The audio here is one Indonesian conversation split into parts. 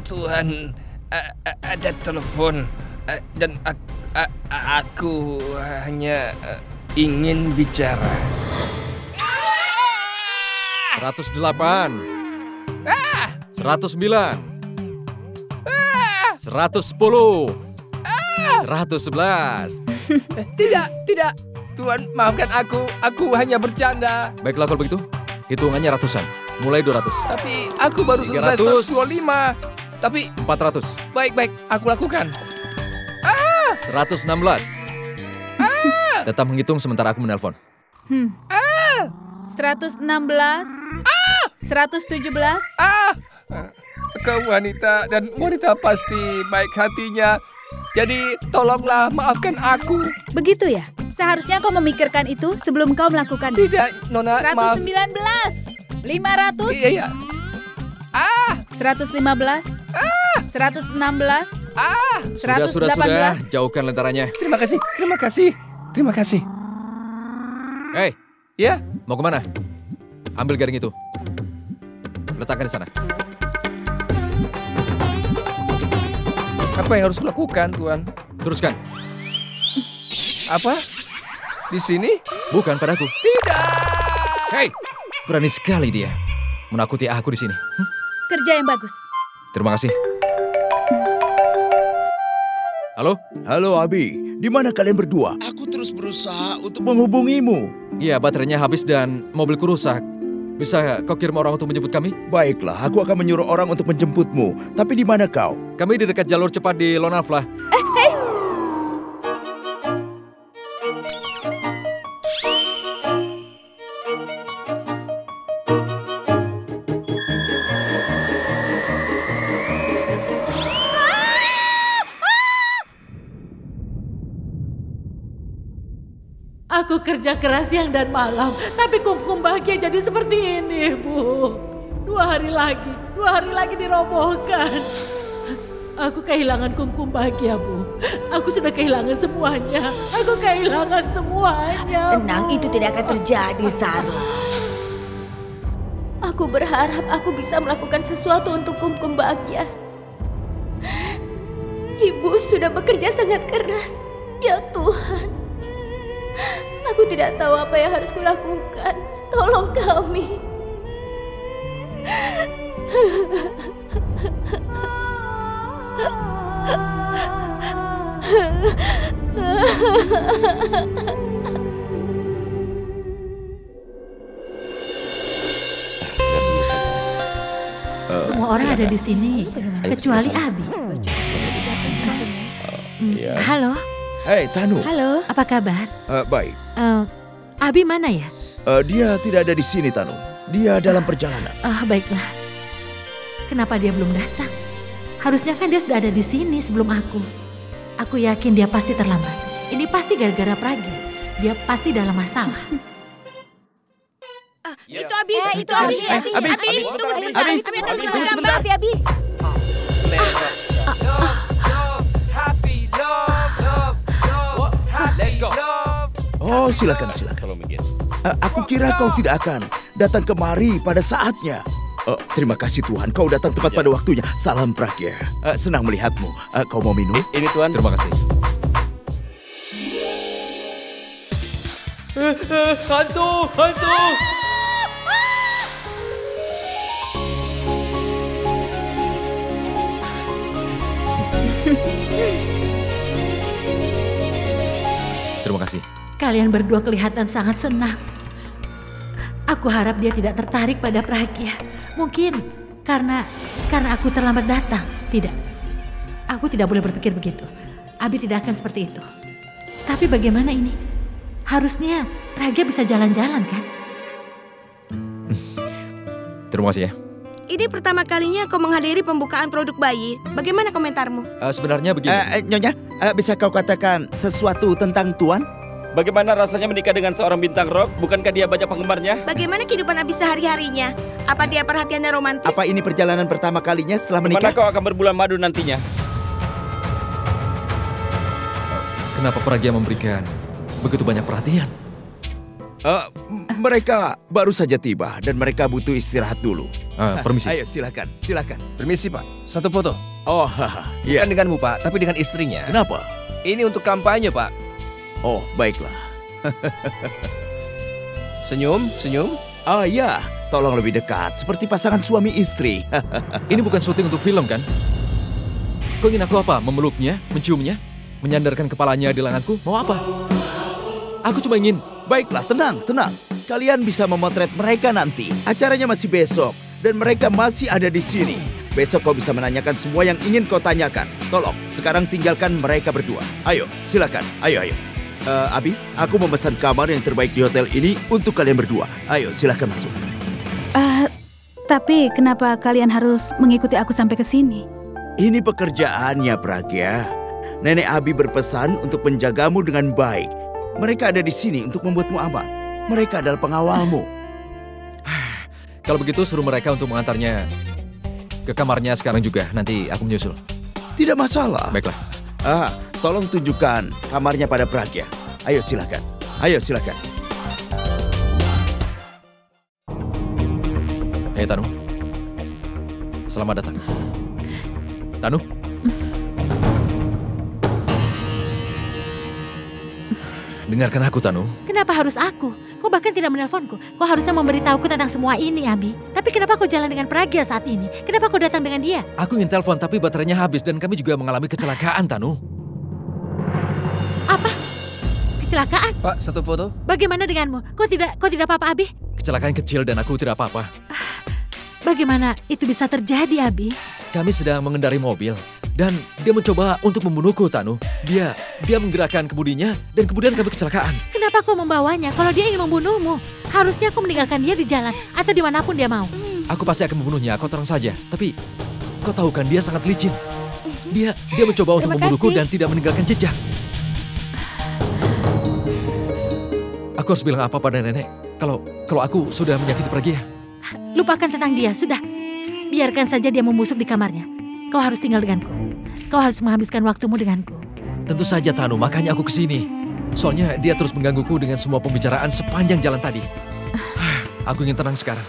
Tuhan, ada telepon dan aku hanya ingin bicara. 108, 109, 110, 111. Tidak. Tuhan, maafkan aku. Aku hanya bercanda. Baiklah kalau begitu, hitungannya ratusan. Mulai 200. Tapi aku baru selesai 125. Tapi 400. Baik, aku lakukan. 116. Tetap menghitung sementara aku menelpon. 116. 117. Kau wanita dan wanita pasti baik hatinya. Jadi tolonglah maafkan aku. Begitu ya? Seharusnya kau memikirkan itu sebelum kau melakukan. Tidak, Nona, maaf. 119. 500. Iya. 115. 116. 118. Sudah, jauhkan lentaranya. Terima kasih. Hei, Ya? mau kemana? Ambil garing itu. Letakkan di sana. Apa yang harus kulakukan, Tuan? Teruskan. Apa? Di sini? Bukan padaku. Tidak. Hei, berani sekali dia menakuti aku di sini. Kerja yang bagus. Terima kasih. Halo? Halo Abi, di mana kalian berdua? Aku terus berusaha untuk Menghubungimu. Iya, baterainya habis dan mobilku rusak. Bisa kau kirim orang untuk menjemput kami? Baiklah, aku akan menyuruh orang untuk menjemputmu. Tapi di mana kau? Kami di dekat jalur cepat di Lonafla. Aku kerja keras siang dan malam, tapi kum-kum bahagia jadi seperti ini, Bu. 2 hari lagi dirobohkan. Aku kehilangan kum-kum bahagia, Bu. Aku sudah kehilangan semuanya. Tenang, itu tidak akan terjadi, Sarla. Aku berharap aku bisa melakukan sesuatu untuk kum-kum bahagia. Ibu sudah bekerja sangat keras. Ya Tuhan. Aku tidak tahu apa yang harus kulakukan. Tolong kami. Semua orang ada di sini, kecuali Abi. Halo. Hei, Tanu. Halo. Apa kabar? Baik. Abi mana ya? Dia tidak ada di sini, Tanu. Dia dalam perjalanan. Baiklah. Kenapa dia belum datang? Harusnya kan dia sudah ada di sini sebelum aku. Aku yakin dia pasti terlambat. Ini pasti gara-gara Pragi. Dia pasti dalam masalah. Itu Abi. Tunggu sebentar. Abi. Let's go. Oh, silakan. Aku kira kau tidak akan datang kemari pada saatnya. Terima kasih Tuhan, kau datang tepat pada waktunya. Salam Pragya. Senang melihatmu. Kau mau minum? Ini Tuan. Terima kasih. Hantu! Terima kasih. Kalian berdua kelihatan sangat senang. Aku harap dia tidak tertarik pada Pragya. Mungkin karena aku terlambat datang. Tidak. Aku tidak boleh berpikir begitu. Abi tidak akan seperti itu. Tapi bagaimana ini? Harusnya Pragya bisa jalan-jalan kan? Terima kasih ya. Ini pertama kalinya kau menghadiri pembukaan produk bayi. Bagaimana komentarmu? Sebenarnya begini. Nyonya, bisa kau katakan sesuatu tentang Tuan? Bagaimana rasanya menikah dengan seorang bintang rock? Bukankah dia banyak penggemarnya? Bagaimana kehidupan Abi sehari-harinya? Apa dia perhatiannya romantis? Apa ini perjalanan pertama kalinya setelah Kemana menikah? kau akan berbulan madu nantinya? Kenapa Pragya memberikan begitu banyak perhatian? Mereka baru saja tiba dan mereka butuh istirahat dulu. Permisi. Ayo silakan, silakan. Permisi Pak, satu foto. Oh, iya. Bukan denganmu Pak, tapi dengan istrinya. Kenapa? Ini untuk kampanye Pak. Oh, baiklah. Senyum, senyum. Ya, tolong lebih dekat, seperti pasangan suami istri. Ini bukan syuting untuk film kan? Kau ingin aku apa? Memeluknya? Menciumnya? Menyandarkan kepalanya di lenganku? Mau apa? Aku cuma ingin... Baiklah, tenang, tenang. Kalian bisa memotret mereka nanti. Acaranya masih besok, dan mereka masih ada di sini. Besok kau bisa menanyakan semua yang ingin kau tanyakan. Tolong, sekarang tinggalkan mereka berdua. Ayo, silakan. Ayo, ayo. Abi, aku memesan kamar yang terbaik di hotel ini untuk kalian berdua. Ayo, silakan masuk. Tapi kenapa kalian harus mengikuti aku sampai ke sini? Ini pekerjaannya, Pragya. Nenek Abi berpesan untuk menjagamu dengan baik. Mereka ada di sini untuk membuatmu aman. Mereka adalah pengawalmu. Kalau begitu suruh mereka untuk mengantarnya ke kamarnya sekarang juga. Nanti aku menyusul. Tidak masalah. Baiklah. Tolong tunjukkan kamarnya pada Pragya. Ayo silakan. Ayo silakan. Hei Tanu. Selamat datang. Tanu. Dengarkan aku, Tanu. Kenapa harus aku? Kau bahkan tidak menelponku. Kau harusnya memberitahuku tentang semua ini, Abi. Tapi kenapa kau jalan dengan Pragya saat ini? Kenapa kau datang dengan dia? Aku ingin telepon tapi baterainya habis dan kami juga mengalami kecelakaan, Tanu. Apa? Kecelakaan? Pak, satu foto. Bagaimana denganmu? Kau tidak apa-apa, Abi? Kecelakaan kecil dan aku tidak apa-apa. Bagaimana itu bisa terjadi, Abi? Kami sedang mengendarai mobil dan dia mencoba untuk membunuhku, Tanu. Dia menggerakkan kemudinya dan kemudian kami kecelakaan. Kenapa kau membawanya kalau dia ingin membunuhmu? Harusnya kau meninggalkan dia di jalan atau dimanapun dia mau. Aku pasti akan membunuhnya, kau terang saja. Tapi kau tahu kan dia sangat licin. Dia mencoba untuk membunuhku dan tidak meninggalkan jejak. Aku harus bilang apa pada nenek kalau aku sudah menyakiti Pragya? Lupakan tentang dia, sudah. Biarkan saja dia membusuk di kamarnya. Kau harus tinggal denganku. Kau harus menghabiskan waktumu denganku. Tentu saja, Tanu. Makanya aku kesini. Soalnya dia terus menggangguku dengan semua pembicaraan sepanjang jalan tadi. Aku ingin tenang sekarang.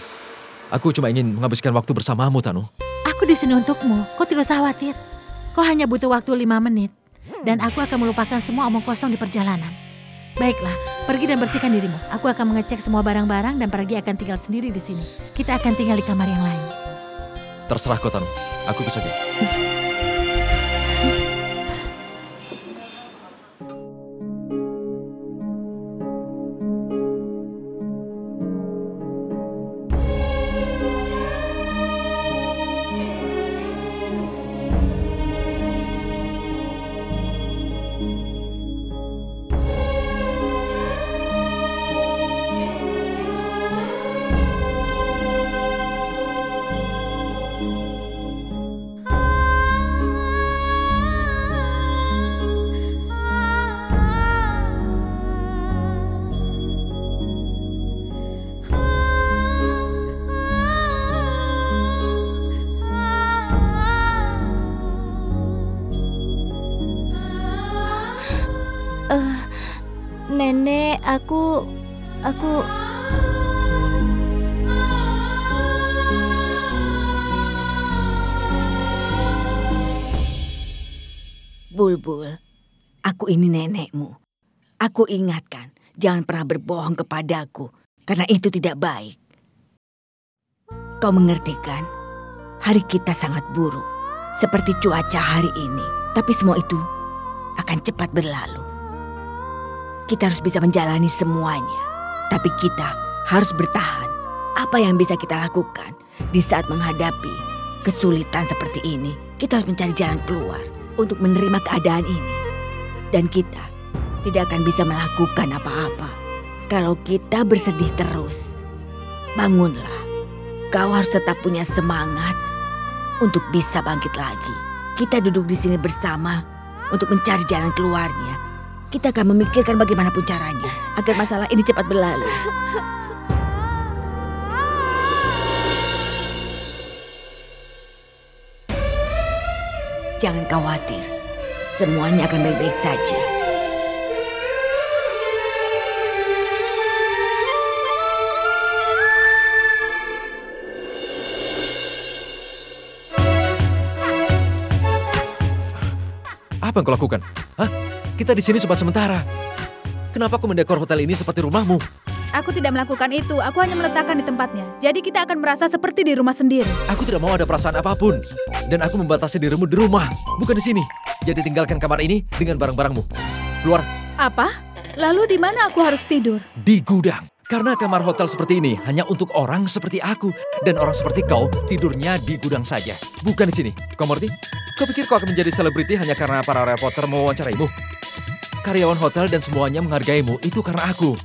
Aku cuma ingin menghabiskan waktu bersamamu, Tanu. Aku di sini untukmu. Kau tidak usah khawatir. Kau hanya butuh waktu 5 menit. Dan aku akan melupakan semua omong kosong di perjalanan. Baiklah, pergi dan bersihkan dirimu. Aku akan mengecek semua barang-barang dan pergi akan tinggal sendiri di sini. Kita akan tinggal di kamar yang lain. Terserah kau, Tanu. Aku ikut saja. Nenek, aku... Bulbul, aku ini nenekmu. Aku ingatkan, jangan pernah berbohong kepadaku, karena itu tidak baik. Kau mengerti kan? Hari kita sangat buruk, seperti cuaca hari ini. Tapi semua itu akan cepat berlalu. Kita harus bisa menjalani semuanya. Tapi kita harus bertahan. Apa yang bisa kita lakukan di saat menghadapi kesulitan seperti ini? Kita harus mencari jalan keluar untuk menerima keadaan ini. Dan kita tidak akan bisa melakukan apa-apa kalau kita bersedih terus. Bangunlah. Kau harus tetap punya semangat untuk bisa bangkit lagi. Kita duduk di sini bersama untuk mencari jalan keluarnya. Kita akan memikirkan bagaimanapun caranya agar masalah ini cepat berlalu. Jangan khawatir, semuanya akan baik-baik saja. Apa yang kau lakukan? Hah? Kita di sini cuma sementara. Kenapa kau mendekor hotel ini seperti rumahmu? Aku tidak melakukan itu, aku hanya meletakkan di tempatnya. Jadi kita akan merasa seperti di rumah sendiri. Aku tidak mau ada perasaan apapun. Dan aku membatasi dirimu di rumah, bukan di sini. Jadi tinggalkan kamar ini dengan barang-barangmu. Keluar. Apa? Lalu di mana aku harus tidur? Di gudang. Karena kamar hotel seperti ini hanya untuk orang seperti aku. Dan orang seperti kau tidurnya di gudang saja. Bukan di sini. Kau mengerti? Kau pikir kau akan menjadi selebriti hanya karena para reporter mewawancaraimu? Karyawan hotel dan semuanya menghargaimu itu karena aku.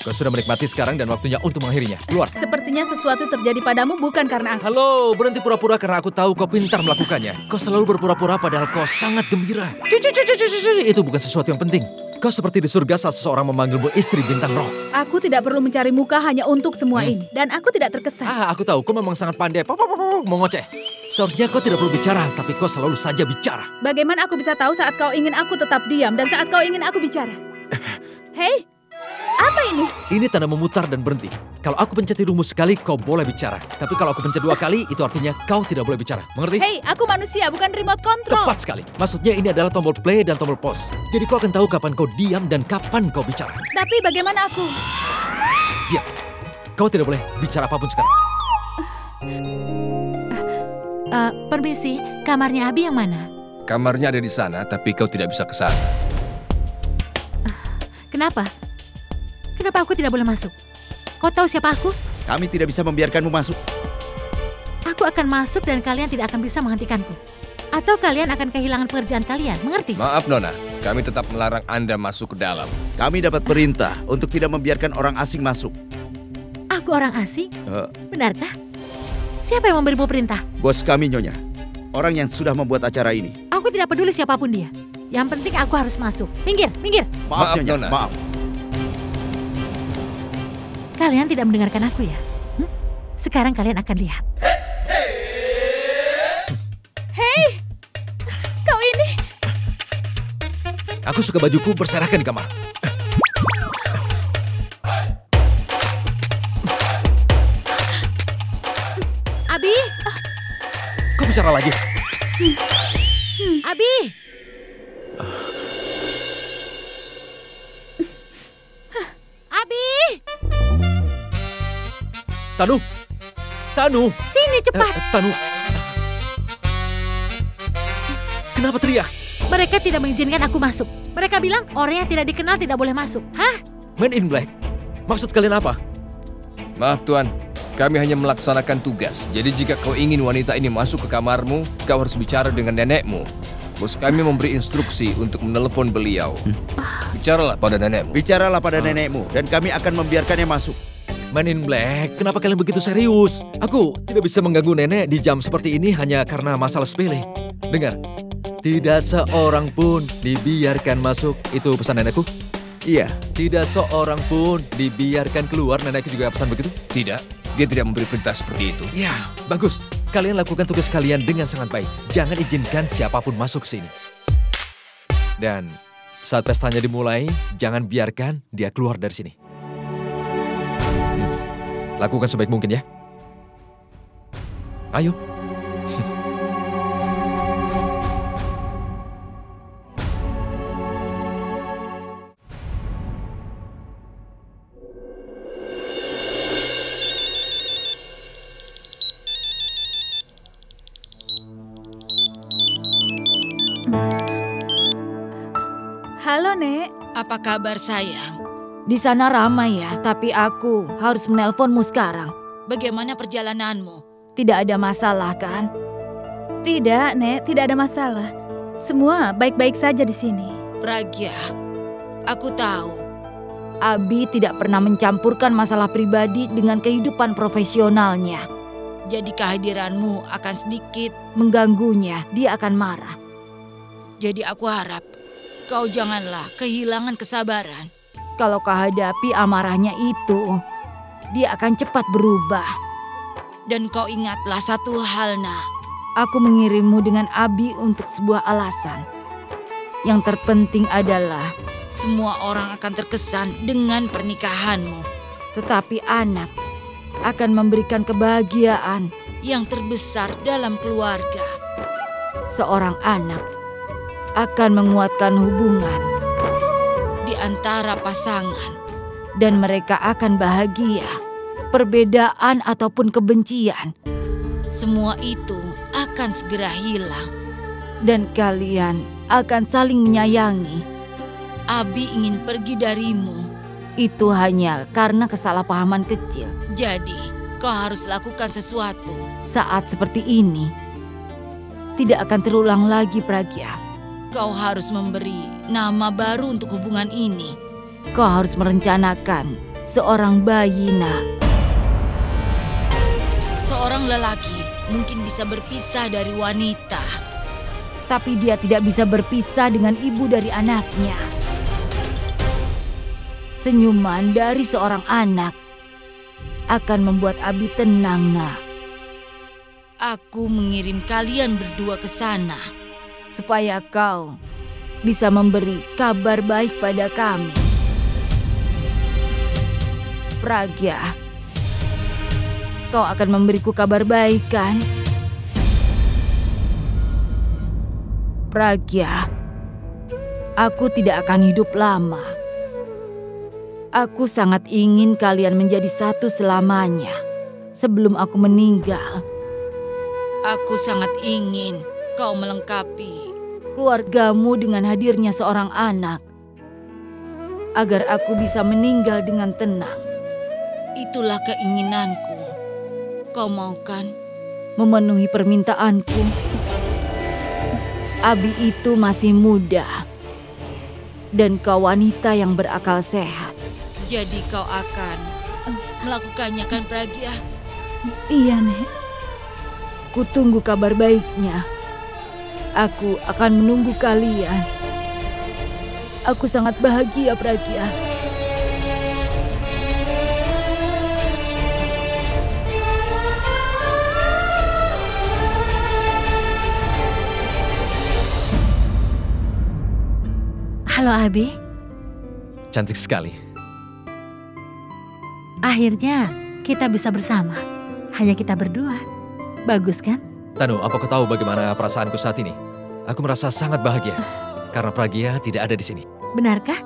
Kau sudah menikmati sekarang dan waktunya untuk mengakhirinya. Keluar. Sepertinya sesuatu terjadi padamu bukan karena aku. Halo, berhenti pura-pura karena aku tahu kau pintar melakukannya. Kau selalu berpura-pura padahal kau sangat gembira. Itu bukan sesuatu yang penting. Kau seperti di surga saat seseorang memanggilmu istri bintang rock. Aku tidak perlu mencari muka hanya untuk semua ini. Dan aku tidak terkesan. Aku tahu kau memang sangat pandai. Mengoceh. Seharusnya kau tidak perlu bicara, tapi kau selalu saja bicara. Bagaimana aku bisa tahu saat kau ingin aku tetap diam dan saat kau ingin aku bicara? Hei, apa ini? Ini tanda memutar dan berhenti. Kalau aku pencet hidungmu sekali, kau boleh bicara. Tapi kalau aku pencet 2 kali, itu artinya kau tidak boleh bicara. Mengerti? Hei, aku manusia, bukan remote control. Tepat sekali. Maksudnya ini adalah tombol play dan tombol pause. Jadi kau akan tahu kapan kau diam dan kapan kau bicara. Tapi bagaimana aku? Diam. Kau tidak boleh bicara apapun sekarang. Permisi, kamarnya Abi yang mana? Kamarnya ada di sana, tapi kau tidak bisa ke sana. Kenapa? Kenapa aku tidak boleh masuk? Kau tahu siapa aku? Kami tidak bisa membiarkanmu masuk. Aku akan masuk dan kalian tidak akan bisa menghentikanku. Atau kalian akan kehilangan pekerjaan kalian, mengerti? Maaf Nona, kami tetap melarang Anda masuk ke dalam. Kami dapat perintah untuk tidak membiarkan orang asing masuk. Aku orang asing? Benarkah? Siapa yang memberimu perintah? Bos kami, Nyonya. Orang yang sudah membuat acara ini. Aku tidak peduli siapapun dia. Yang penting aku harus masuk. Minggir, minggir. Maaf, Nyonya, Nona. maaf. Kalian tidak mendengarkan aku ya? Sekarang kalian akan lihat. Hei, kau ini. Aku suka bajuku berserakan di kamar. Abi! Kau bicara lagi. Abi! Abi! Tanu! Tanu! Sini cepat! Tanu! Kenapa teriak? Mereka tidak mengizinkan aku masuk. Mereka bilang orang yang tidak dikenal tidak boleh masuk. Hah? Men in Black? Maksud kalian apa? Maaf Tuan, kami hanya melaksanakan tugas. Jadi jika kau ingin wanita ini masuk ke kamarmu, kau harus bicara dengan nenekmu. Bos kami memberi instruksi untuk menelepon beliau. Bicaralah pada nenekmu. Bicaralah pada nenekmu dan kami akan membiarkannya masuk. Men in Black, kenapa kalian begitu serius? Aku tidak bisa mengganggu nenek di jam seperti ini hanya karena masalah sepele. Dengar, tidak seorang pun dibiarkan masuk. Itu pesan nenekku? Iya. Tidak seorang pun dibiarkan keluar. Nenekku juga pesan begitu? Tidak, dia tidak memberi perintah seperti itu. Ya, bagus. Kalian lakukan tugas kalian dengan sangat baik. Jangan izinkan siapapun masuk sini. Dan saat pestanya dimulai, jangan biarkan dia keluar dari sini. Lakukan sebaik mungkin ya. Ayo. Halo, Nek. Apa kabar sayang? Di sana ramai ya, tapi aku harus menelponmu sekarang. Bagaimana perjalananmu? Tidak ada masalah kan? Tidak, Nek, tidak ada masalah. Semua baik-baik saja di sini. Pragya, aku tahu. Abi tidak pernah mencampurkan masalah pribadi dengan kehidupan profesionalnya. Jadi kehadiranmu akan sedikit mengganggunya, dia akan marah. Jadi aku harap kau janganlah kehilangan kesabaran. Kalau kau hadapi amarahnya itu, dia akan cepat berubah. Dan kau ingatlah satu hal, nak. Aku mengirimmu dengan Abi untuk sebuah alasan. Yang terpenting adalah semua orang akan terkesan dengan pernikahanmu. Tetapi anak akan memberikan kebahagiaan yang terbesar dalam keluarga. Seorang anak akan menguatkan hubungan di antara pasangan dan mereka akan bahagia. Perbedaan ataupun kebencian, semua itu akan segera hilang dan kalian akan saling menyayangi. Abi ingin pergi darimu. Itu hanya karena kesalahpahaman kecil. Jadi, kau harus lakukan sesuatu. Saat seperti ini tidak akan terulang lagi, Pragya. Kau harus memberi nama baru untuk hubungan ini. Kau harus merencanakan seorang bayi, Nak. Seorang lelaki mungkin bisa berpisah dari wanita, tapi dia tidak bisa berpisah dengan ibu dari anaknya. Senyuman dari seorang anak akan membuat Abi tenang, Nak. Aku mengirim kalian berdua ke sana supaya kau bisa memberi kabar baik pada kami. Pragya, kau akan memberiku kabar baik, kan? Pragya, aku tidak akan hidup lama. Aku sangat ingin kalian menjadi satu selamanya sebelum aku meninggal. Aku sangat ingin kau melengkapi keluargamu dengan hadirnya seorang anak agar aku bisa meninggal dengan tenang. Itulah keinginanku. Kau mau kan memenuhi permintaanku? Abi itu masih muda dan kau wanita yang berakal sehat. Jadi kau akan melakukannya, kan, Pragya? Iya, Nek. Kutunggu kabar baiknya. Aku akan menunggu kalian. Aku sangat bahagia, Pragya. Halo Abi. Cantik sekali. Akhirnya kita bisa bersama. Hanya kita berdua. Bagus kan? Tanu, apa kau tahu bagaimana perasaanku saat ini? Aku merasa sangat bahagia karena Pragya tidak ada di sini. Benarkah?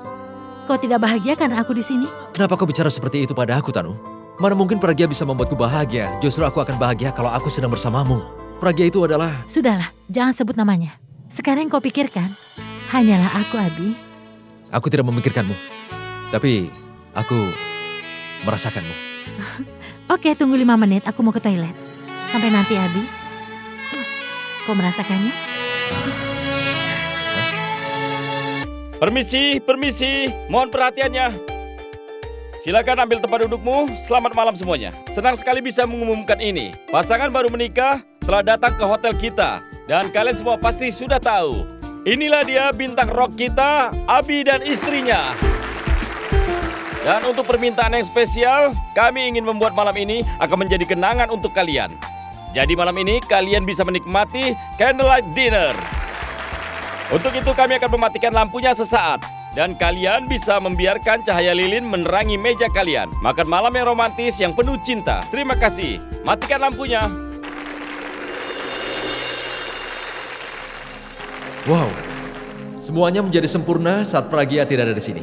Kau tidak bahagia karena aku di sini? Kenapa kau bicara seperti itu pada aku, Tanu? Mana mungkin Pragya bisa membuatku bahagia? Justru aku akan bahagia kalau aku sedang bersamamu. Pragya itu adalah... Sudahlah, jangan sebut namanya. Sekarang yang kau pikirkan hanyalah aku, Abi. Aku tidak memikirkanmu, tapi aku merasakanmu. Oke, tunggu 5 menit, aku mau ke toilet. Sampai nanti, Abi. Kau merasakannya? Permisi, mohon perhatiannya. Silakan ambil tempat dudukmu. Selamat malam semuanya. Senang sekali bisa mengumumkan ini. Pasangan baru menikah telah datang ke hotel kita. Dan kalian semua pasti sudah tahu. Inilah dia bintang rock kita, Abi dan istrinya. Dan untuk permintaan yang spesial, kami ingin membuat malam ini akan menjadi kenangan untuk kalian. Jadi malam ini kalian bisa menikmati candlelight dinner. Untuk itu kami akan mematikan lampunya sesaat. Dan kalian bisa membiarkan cahaya lilin menerangi meja kalian. Makan malam yang romantis yang penuh cinta. Terima kasih. Matikan lampunya. Wow, semuanya menjadi sempurna saat Pragya tidak ada di sini.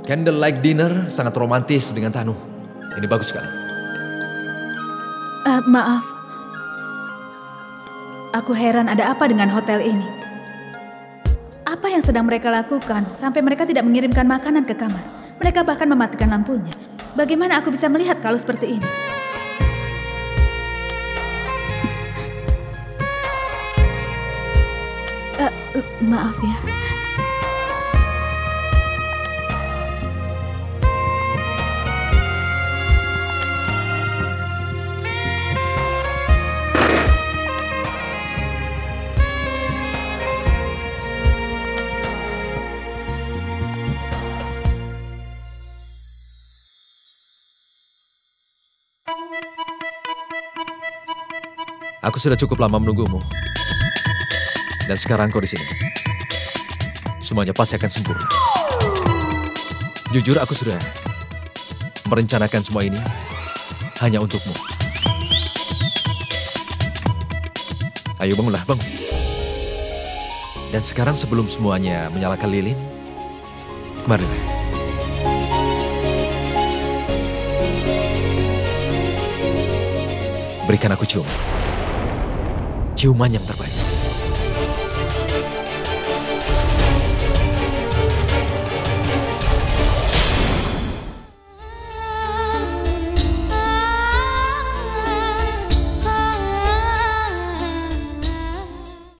Candlelight dinner sangat romantis dengan Tanu. Ini bagus sekali. Maaf. Aku heran ada apa dengan hotel ini. Apa yang sedang mereka lakukan sampai mereka tidak mengirimkan makanan ke kamar. Mereka bahkan mematikan lampunya. Bagaimana aku bisa melihat kalau seperti ini? Maaf ya. Aku sudah cukup lama menunggumu. Dan sekarang kau di sini. Semuanya pasti akan sempurna. Jujur aku sudah merencanakan semua ini hanya untukmu. Ayo bangunlah, bangun. Dan sekarang sebelum semuanya menyalakan lilin, kemarilah. Berikan aku ciuman yang terbaik.